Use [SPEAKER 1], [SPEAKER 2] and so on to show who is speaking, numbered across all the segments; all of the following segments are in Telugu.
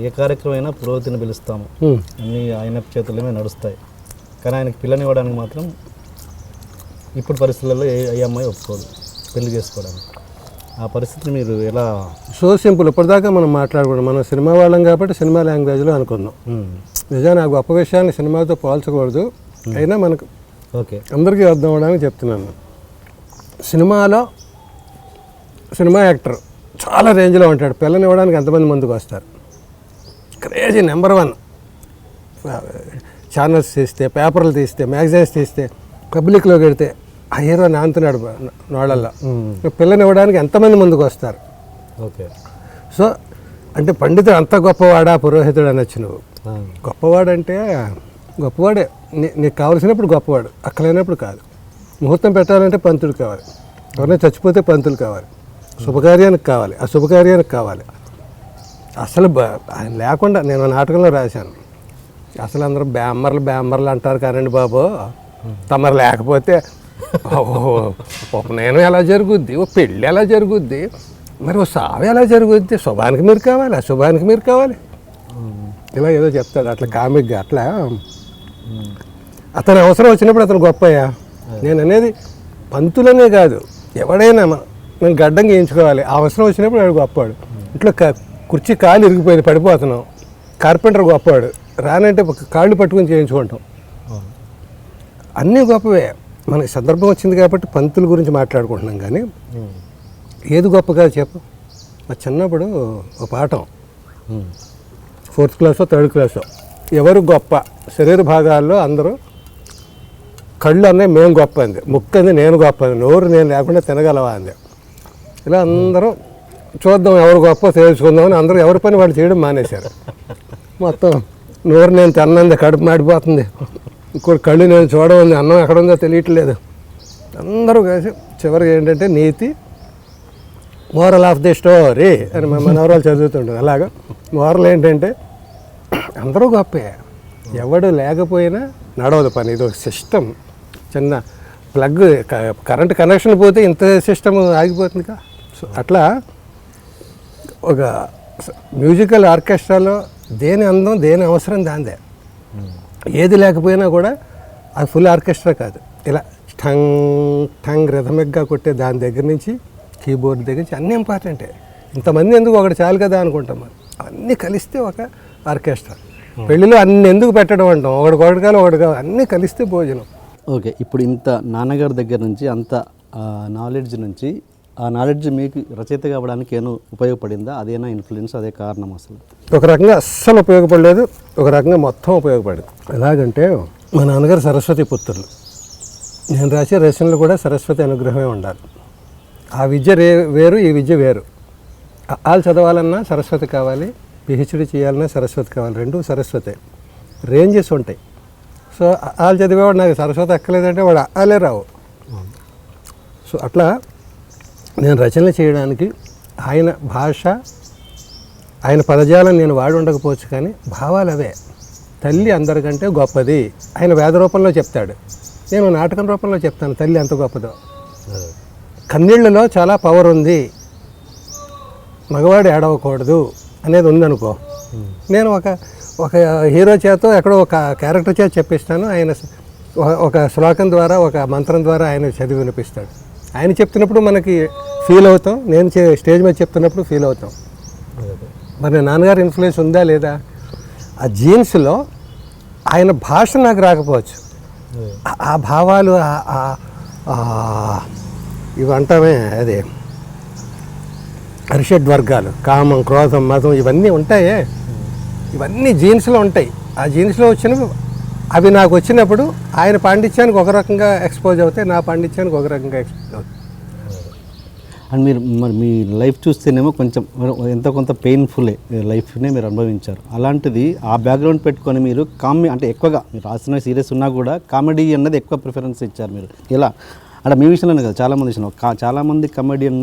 [SPEAKER 1] ఏ కార్యక్రమం అయినా పురోహితుని పిలుస్తాము, అన్నీ ఆయన చేతుల్లోనే నడుస్తాయి. కానీ ఆయనకి పిల్లనివ్వడానికి మాత్రం ఇప్పుడు పరిస్థితులలో ఏ అమ్మాయి ఒప్పుకోదు పెళ్లి చేసుకోవడానికి. ఆ పరిస్థితిని మీరు ఎలా?
[SPEAKER 2] So simple. ఇప్పటిదాకా మనం మాట్లాడుకున్నాం, మనం సినిమా వాళ్ళం కాబట్టి సినిమా లాంగ్వేజ్లో అనుకుందాం. నిజాన్ని ఆ గొప్ప విషయాన్ని సినిమాతో పోల్చకూడదు, అయినా మనకు
[SPEAKER 1] ఓకే
[SPEAKER 2] అందరికీ అర్థం అవ్వడానికి చెప్తున్నాను. సినిమాలో సినిమా యాక్టర్ చాలా రేంజ్లో ఉంటాడు, పిల్లని ఇవ్వడానికి ఎంతమంది ముందుకు వస్తారు? క్రేజీ నెంబర్ 1 ఛానల్స్ తీస్తే, పేపర్లు తీస్తే, మ్యాగజైన్స్ తీస్తే, పబ్లిక్లో పెడితే ఆ హీరో నాంతున్నాడు నోళ్ళల్లో. పిల్లని ఇవ్వడానికి ఎంతమంది ముందుకు వస్తారు?
[SPEAKER 1] ఓకే.
[SPEAKER 2] సో అంటే పండితుడు అంత గొప్పవాడా పురోహితుడు అనొచ్చు నువ్వు. గొప్పవాడంటే గొప్పవాడే, నీకు కావలసినప్పుడు గొప్పవాడు, అక్కలేనప్పుడు కాదు. ముహూర్తం పెట్టాలంటే పంతుడు కావాలి, ఎవరైనా చచ్చిపోతే పంతులు కావాలి, శుభకార్యానికి కావాలి, ఆ శుభకార్యానికి కావాలి. అసలు ఆయన లేకుండా నేను నాటకంలో రాశాను, అసలు అందరూ బ్యామ్మర్లు అంటారు కానండి బాబు, తమరు లేకపోతే ఉపనయనం ఎలా జరుగుద్ది, ఓ పెళ్ళి ఎలా జరుగుద్ది, మరి ఓ సావు ఎలా జరుగుద్ది, శుభానికి మీరు కావాలి, అశుభానికి మీరు కావాలి, ఇలా ఏదో చెప్తాడు అట్లా కామిక్గా. అట్లా అతని అవసరం వచ్చినప్పుడు అతను గొప్పయ్యా. నేను అనేది పంతులనే కాదు, ఎవడైనా నేను గడ్డం గీయించుకోవాలి, ఆ అవసరం వచ్చినప్పుడు వాడు గొప్పవాడు. ఇట్లా కుర్చీ కాలు ఇరిగిపోయింది పడిపోతున్నాం, కార్పెంటర్ గొప్పవాడు, రానంటే కాళ్ళు పట్టుకుని చేయించుకుంటాం. అన్నీ గొప్పవే. మనకి సందర్భం వచ్చింది కాబట్టి పంతుల గురించి మాట్లాడుకుంటున్నాం, కానీ ఏది గొప్ప కాదు చెప్పు. మా చిన్నప్పుడు ఒక పాఠం 4th క్లాసో 3rd క్లాసో, ఎవరు గొప్ప శరీర భాగాల్లో అందరూ కళ్ళు అన్నీ మేము గొప్ప అంది, ముక్కు అంది నేను గొప్ప అంది, నోరు నేను లేకుండా తినగలవా అంది. ఇలా అందరూ చూద్దాం ఎవరు గొప్ప తెలుసుకుందామని అందరూ ఎవరి పని వాళ్ళు చేయడం మానేశారు. మొత్తం నోరు నేను తిన్నంది, కడుపు మాడిపోతుంది, ఇంకోటి కళ్ళు నేను చూడమంది, అన్నం ఎక్కడ ఉందో తెలియట్లేదు. అందరూ కలిసి చివరికి ఏంటంటే నీతి, మోరల్ ఆఫ్ ది స్టోరీ అని మనవరాలు చదువుతుంటారు. అలాగా మోరల్ ఏంటంటే అందరూ గొప్పే, ఎవడు లేకపోయినా నడవదు పని. ఇది ఒక సిస్టమ్, చిన్న ప్లగ్ కరెంట్ కనెక్షన్ పోతే ఇంత సిస్టమ్ ఆగిపోతుందిగా. సో అట్లా ఒక మ్యూజికల్ ఆర్కెస్ట్రాలో దేని అందం దేని అవసరం దాందే. ఏది లేకపోయినా కూడా అది ఫుల్ ఆర్కెస్ట్రా కాదు, ఇలా ఠంగ్ ఠంగ్ రిథమిక్గా కొట్టే దాని దగ్గర నుంచి కీబోర్డ్ దగ్గర నుంచి అన్నీ ఇంపార్టెంటే. ఇంతమంది ఎందుకు ఒకటి చాలు కదా అనుకుంటాం, మనం అన్నీ కలిస్తే ఒక ఆర్కెస్ట్రా. పెళ్ళిలో అన్ని ఎందుకు పెట్టడం అంటాం, ఒకటి కాదు అన్నీ కలిస్తే భోజనం.
[SPEAKER 1] ఓకే. ఇప్పుడు ఇంత నాన్నగారి దగ్గర నుంచి అంత నాలెడ్జ్ నుంచి ఆ నాలెడ్జ్ మీకు రచయిత కావడానికి ఏమో ఉపయోగపడిందా? అదేనా ఇన్ఫ్లుయెన్స్, అదే కారణం? అసలు
[SPEAKER 2] ఒక రకంగా అస్సలు ఉపయోగపడలేదు, ఒక రకంగా మొత్తం ఉపయోగపడింది. ఎలాగంటే మా నాన్నగారు సరస్వతి పుత్రులు, నేను రాసే రచనలు కూడా సరస్వతి అనుగ్రహమే ఉండాలి. ఆ విద్య వేరు, ఈ విద్య వేరు. వాళ్ళు చదవాలన్నా సరస్వతి కావాలి, పిహెచ్డీ చేయాలన్నా సరస్వతి కావాలి, రెండు సరస్వతే. రేంజెస్ ఉంటాయి. సో వాళ్ళు చదివేవాడు నాకు సరస్వతి ఎక్కలేదంటే వాడు వాళ్ళే రావు. సో అట్లా నేను రచనలు చేయడానికి ఆయన భాష, ఆయన పదజాలం నేను వాడి ఉండకపోవచ్చు, కానీ భావాలు అవే. తల్లి అందరికంటే గొప్పది ఆయన వేద రూపంలో చెప్తాడు, నేను నాటకం రూపంలో చెప్తాను తల్లి ఎంత గొప్పదో. కన్నీళ్లలో చాలా పవర్ ఉంది, మగవాడు ఏడవకూడదు అనేది ఉందనుకో, నేను ఒక హీరో చేత ఎక్కడో ఒక క్యారెక్టర్ చేత చెప్పిస్తాను, ఆయన ఒక శ్లోకం ద్వారా ఒక మంత్రం ద్వారా ఆయన చదివి వినిపిస్తాడు. ఆయన చెప్తున్నప్పుడు మనకి ఫీల్ అవుతాం, నేను స్టేజ్ మీద చెప్తున్నప్పుడు ఫీల్ అవుతాం. మరి నాన్నగారి ఇన్ఫ్లుయెన్స్ ఉందా లేదా? ఆ జీన్స్లో ఆయన భాష నాకు రాకపోవచ్చు, ఆ భావాలు ఇవి అంటామే, అదే అరిషడ్ వర్గాలు, కామం, క్రోధం, మతం, ఇవన్నీ ఉంటాయే, ఇవన్నీ జీన్స్లో ఉంటాయి. ఆ జీన్స్లో వచ్చినవి అవి నాకు వచ్చినప్పుడు ఆయన పాండిత్యానికి ఒక రకంగా ఎక్స్పోజ్ అవుతాయి, నా పాండిత్యానికి ఒక రకంగా ఎక్స్పోజ్ అవుతాయి.
[SPEAKER 1] అండ్ మీరు మరి మీ లైఫ్ చూస్తేనేమో కొంచెం ఎంతో కొంత పెయిన్ఫుల్లే లైఫ్నే మీరు అనుభవించారు. అలాంటిది ఆ బ్యాక్గ్రౌండ్ పెట్టుకొని మీరు అంటే ఎక్కువగా మీరు రాసిన సీరియస్ ఉన్నా కూడా కామెడీ అన్నది ఎక్కువ ప్రిఫరెన్స్ ఇచ్చారు మీరు. ఎలా అంటే మీ విషయంలోనే కదా, చాలామంది విషయంలో చాలామంది కమెడియన్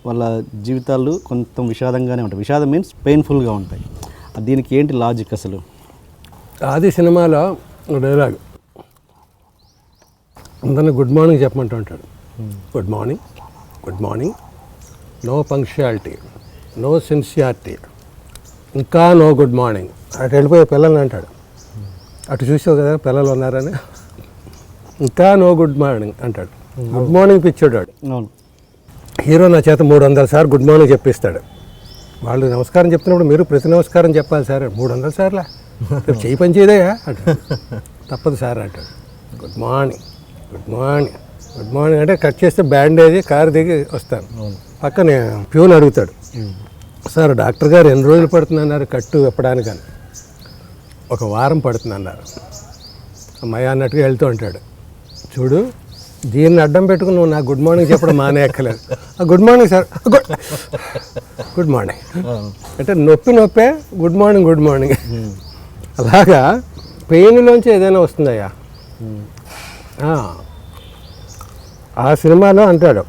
[SPEAKER 1] వాళ్ళ జీవితాలు కొంత విషాదంగానే ఉంటాయి. విషాదం మీన్స్ పెయిన్ఫుల్గా ఉంటాయి. దీనికి ఏంటి లాజిక్ అసలు?
[SPEAKER 2] ఆది సినిమాలో డైలాగ్, అందరినీ గుడ్ మార్నింగ్ చెప్పమంటూ ఉంటాడు. Good morning, good morning, no punctuality, no sincerity, ఇంకా నో గుడ్ మార్నింగ్. అటు వెళ్ళిపోయే పిల్లల్ని అంటాడు, అటు చూసావు కదా పిల్లలు ఉన్నారని, ఇంకా నో గుడ్ మార్నింగ్ అంటాడు. గుడ్ మార్నింగ్ పిచ్చాడు వాడు.
[SPEAKER 1] అవును.
[SPEAKER 2] హీరో నా చేత 300 సార్లు గుడ్ మార్నింగ్ చెప్పిస్తాడు. వాళ్ళు నమస్కారం చెప్తున్నప్పుడు మీరు ప్రతి నమస్కారం చెప్పాలి సార్. 300 సార్లా చెయ్యి పని చేయదయా అంటాడు. తప్పదు సార్ అంటాడు. Good morning good morning good morning అంటే కట్ చేస్తే బ్యాండేజ్ కారు దిగి వస్తాను. పక్కనే ప్యూన్ అడుగుతాడు, సార్ డాక్టర్ గారు ఎన్ని రోజులు పడుతుందన్నారు కట్టు విప్పడానికని. 1 వారం పడుతుందన్నారు. అమ్మాయి అన్నట్టుగా వెళ్తూ ఉంటాడు. చూడు దీన్ని అడ్డం పెట్టుకుని నువ్వు నాకు గుడ్ మార్నింగ్ చెప్పడం మానేయక్కలేదు. Good morning sir, good morning అంటే నొప్పే గుడ్ మార్నింగ్ గుడ్ మార్నింగ్. అలాగా పెయిన్లోంచి ఏదైనా వస్తుందయ్యా. ఆ సినిమాలో అంటాడు,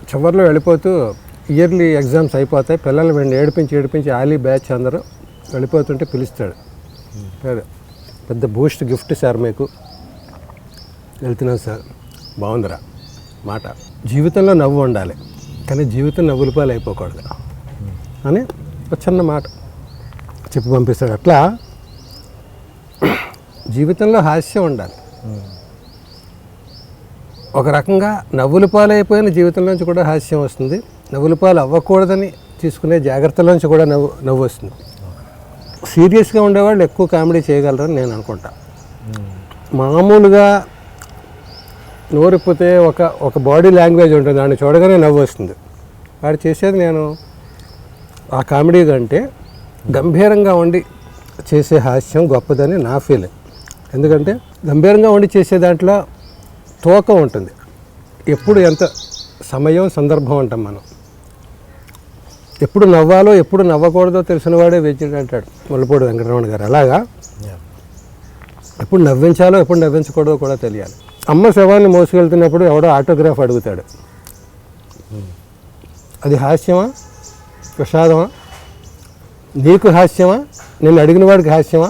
[SPEAKER 2] చివరిలో వెళ్ళిపోతూ ఇయర్లీ ఎగ్జామ్స్ అయిపోతాయి, పిల్లలు వెండి ఏడిపించి ఆలీ బ్యాచ్ అందరూ వెళ్ళిపోతుంటే పిలుస్తాడు. పెద్ద బూస్ట్ గిఫ్ట్ సార్ మీకు, వెళ్తున్నాను సార్. బాగుందిరా మాట. జీవితంలో నవ్వు ఉండాలి కానీ జీవితం నవ్వుల పాలు అయిపోకూడదు అని ఒక చిన్న మాట చెప్పి పంపిస్తాడు. అట్లా జీవితంలో హాస్యం ఉండాలి. ఒక రకంగా నవ్వుల పాలు అయిపోయిన జీవితంలోంచి కూడా హాస్యం వస్తుంది. నవ్వుల పాలు అవ్వకూడదని తీసుకునే జాగ్రత్తలోంచి కూడా నవ్వు వస్తుంది. సీరియస్గా ఉండేవాళ్ళు ఎక్కువ కామెడీ చేయగలరని నేను అనుకుంటా. మామూలుగా నోరిప్పితే ఒక బాడీ లాంగ్వేజ్ ఉంటుంది, దాన్ని చూడగానే నవ్వు వస్తుంది. వాడు చేసేది నేను ఆ కామెడీ కంటే గంభీరంగా ఉండి చేసే హాస్యం గొప్పదని నా ఫీలింగ్. ఎందుకంటే గంభీరంగా ఉండి చేసే దాంట్లో తూకం ఉంటుంది. ఎప్పుడు ఎంత సమయం సందర్భం అంటాం మనం. ఎప్పుడు నవ్వాలో ఎప్పుడు నవ్వకూడదో తెలిసిన వాడే వెజ్జుడు అంటాడు ముల్లపూడి వెంకటరమణ గారు. అలాగా ఎప్పుడు నవ్వించాలో ఎప్పుడు నవ్వించకూడదో కూడా తెలియాలి. అమ్మ శవాన్ని మోసుకెళ్తున్నప్పుడు ఎవడో ఆటోగ్రాఫ్ అడుగుతాడు. అది హాస్యమా ప్రసాదమా? నీకు హాస్యమా? నేను అడిగిన వాడికి హాస్యమా?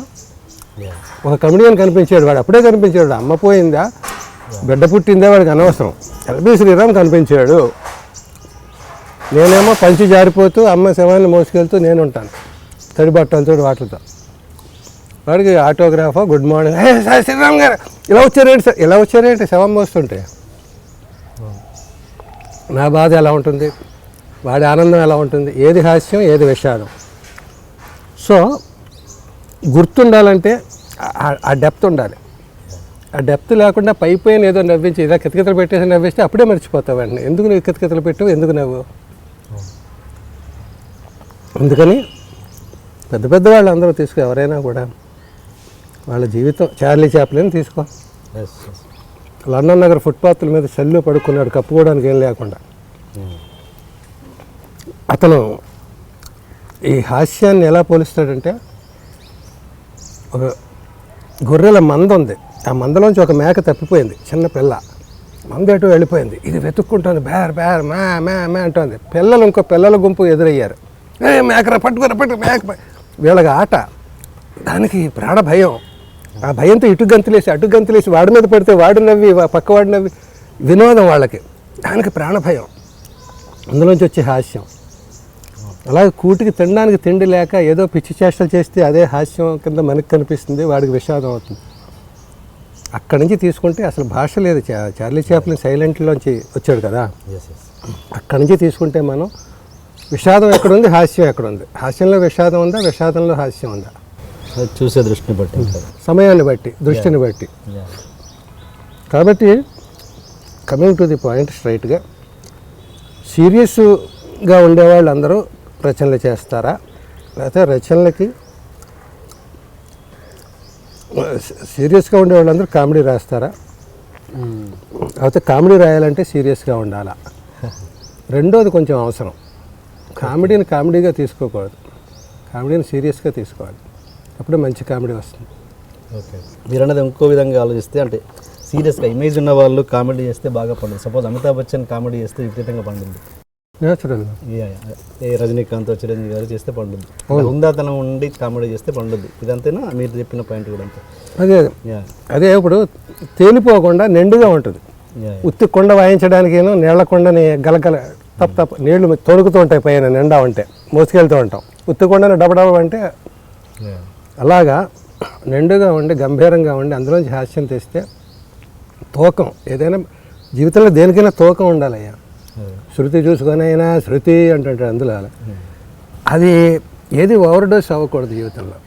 [SPEAKER 2] ఒక కమెడియన్ కనిపించాడు, వాడు అప్పుడే కనిపించాడు. అమ్మ పోయిందా బిడ్డ పుట్టిందా వాడికి అనవసరం. ఎల్బీ శ్రీరామ్ కనిపించాడు. నేనేమో పంచి జారిపోతూ అమ్మ శవాన్ని మోసుకెళ్తూ నేను ఉంటాను తడి బట్టలతో వాటితో. వాడికి ఆటోగ్రాఫా గుడ్ మార్నింగ్, సార్ శ్రీరామ్ గారు ఇలా వచ్చారేంటి సార్, ఇలా వచ్చారేంటి శవం మోస్తుంటే. నా బాధ ఎలా ఉంటుంది, వాడి ఆనందం ఎలా ఉంటుంది, ఏది హాస్యం ఏది విషాదం. సో గుర్తుండాలంటే ఆ డెప్త్ ఉండాలి. ఆ డెప్త్ లేకుండా పైపోయిన ఏదో నవ్వించి ఇలా కితకితలు పెట్టేసి నవ్విస్తే అప్పుడే మర్చిపోతావు వెంటనే. ఎందుకు నువ్వు కితకితలు పెట్టావు, ఎందుకు నవ్వు. అందుకని పెద్ద వాళ్ళు అందరూ తీసుకో, ఎవరైనా కూడా వాళ్ళ జీవితం. చార్లీ చాప్లిన్ తీసుకో, లండన్ నగర్ ఫుట్పాత్ల మీద సెల్లు పడుకున్నాడు కప్పుకోవడానికి ఏం లేకుండా. అతను ఈ హాస్యాన్ని ఎలా పోలిస్తాడంటే, ఒక గొర్రెల మంద ఉంది, ఆ మందలోంచి ఒక మేక తప్పిపోయింది, చిన్న పిల్ల. మంద ఎటు వెళ్ళిపోయింది, ఇది వెతుక్కుంటుంది, బేర్ మ్యా మ్యా మ్యా అంటుంది. పిల్లలు ఇంకో పిల్లల గుంపు ఎదురయ్యారు. మేకరా పట్టు మేక. వీళ్ళకి ఆట, దానికి ప్రాణ భయం. ఆ భయంతో అటు గంతులేసి వాడి మీద పడితే వాడు నవ్వి పక్కవాడు నవ్వి వినోదం వాళ్ళకి. దానికి ప్రాణ భయం, అందులోంచి వచ్చే హాస్యం. అలాగే కూటికి తినడానికి తిండి లేక ఏదో పిచ్చి చేష్టలు చేస్తే అదే హాస్యం కింద మనకి కనిపిస్తుంది, వాడికి విషాదం అవుతుంది. అక్కడి నుంచి తీసుకుంటే అసలు భాష లేదు. చార్లీ చాప్లిన్ సైలెంట్లోంచి వచ్చాడు కదా, అక్కడి నుంచి తీసుకుంటే మనం విషాదం ఎక్కడుంది, హాస్యం ఎక్కడుంది, హాస్యంలో విషాదం ఉందా, విషాదంలో హాస్యం ఉందా,
[SPEAKER 1] చూసే దృష్టిని బట్టి,
[SPEAKER 2] సమయాన్ని బట్టి, దృష్టిని బట్టి. కాబట్టి కమింగ్ టు ది పాయింట్ స్ట్రైట్గా, సీరియస్గా ఉండేవాళ్ళు అందరూ రచనలు చేస్తారా, లేకపోతే రచనలకి సీరియస్గా ఉండేవాళ్ళందరూ కామెడీ రాస్తారా, లేకపోతే కామెడీ రాయాలంటే సీరియస్గా ఉండాలా? రెండోది కొంచెం అవసరం. కామెడీని కామెడీగా తీసుకోకూడదు, కామెడీని సీరియస్గా తీసుకోవాలి, అప్పుడే మంచి కామెడీ వస్తుంది.
[SPEAKER 1] ఓకే, మీరు అన్నది ఇంకో విధంగా ఆలోచిస్తే, అంటే సీరియస్గా ఇమేజ్ ఉన్న వాళ్ళు కామెడీ చేస్తే బాగా పండుతుంది. సపోజ్ అమితాబ్ బచ్చన్ కామెడీ చేస్తే విపరీతంగా పండుతుంది.
[SPEAKER 2] నేచురల్.
[SPEAKER 1] రజనీకాంత్ చిరంజీవి గారు చేస్తే పండుద్ది, హుందాతనం ఉండి కామెడీ చేస్తే పండుద్ది. ఇదంతేనా మీరు చెప్పిన పాయింట్ కూడా అంతే?
[SPEAKER 2] అదే ఇప్పుడు తేలిపోకుండా నిండుగా ఉంటుంది. ఉత్తి కొండ వాయించడానికేనో నీళ్ల కొండని గలగల తప్పు నీళ్లు తొడుకుతూ ఉంటాయి పైన నిండా ఉంటే మోసుకెళ్తూ ఉంటాం, ఉత్తుకుండానే డబడబ అంటే అలాగా నిండుగా ఉండి గంభీరంగా ఉండి అందులోంచి హాస్యం తెస్తే తూకం ఏదైనా జీవితంలో దేనికైనా తూకం ఉండాలయ్యా. శృతి చూసుకొని అయినా శృతి అంటుంటాడు అందులో, అది ఏది ఓవర్ డోస్ అవ్వకూడదు జీవితంలో.